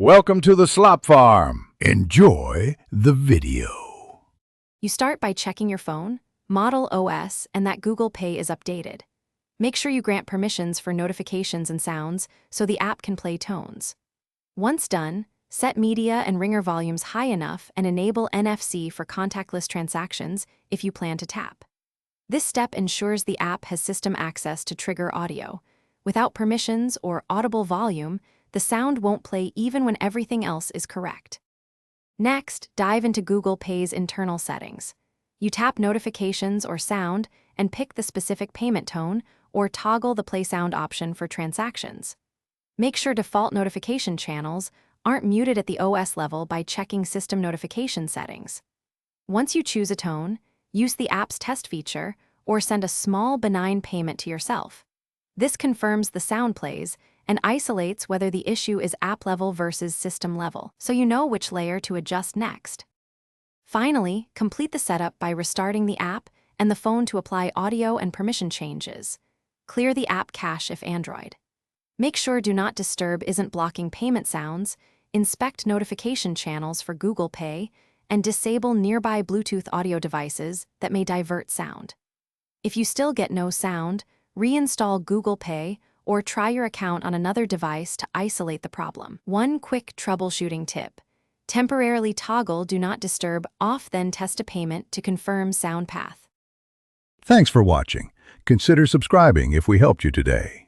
Welcome to the Slop Farm. Enjoy the video. You start by checking your phone, model OS, and that Google Pay is updated. Make sure you grant permissions for notifications and sounds so the app can play tones. Once done, set media and ringer volumes high enough and enable NFC for contactless transactions if you plan to tap. This step ensures the app has system access to trigger audio. Without permissions or audible volume, the sound won't play even when everything else is correct. Next, dive into Google Pay's internal settings. You tap notifications or sound and pick the specific payment tone or toggle the play sound option for transactions. Make sure default notification channels aren't muted at the OS level by checking system notification settings. Once you choose a tone, use the app's test feature or send a small benign payment to yourself. This confirms the sound plays and isolates whether the issue is app level versus system level, so you know which layer to adjust next. Finally, complete the setup by restarting the app and the phone to apply audio and permission changes. Clear the app cache if Android. Make sure Do Not Disturb isn't blocking payment sounds, inspect notification channels for Google Pay, and disable nearby Bluetooth audio devices that may divert sound. If you still get no sound, reinstall Google Pay or try your account on another device to isolate the problem. One quick troubleshooting tip: temporarily toggle Do Not Disturb off, then test a payment to confirm sound path. Thanks for watching. Consider subscribing if we helped you today.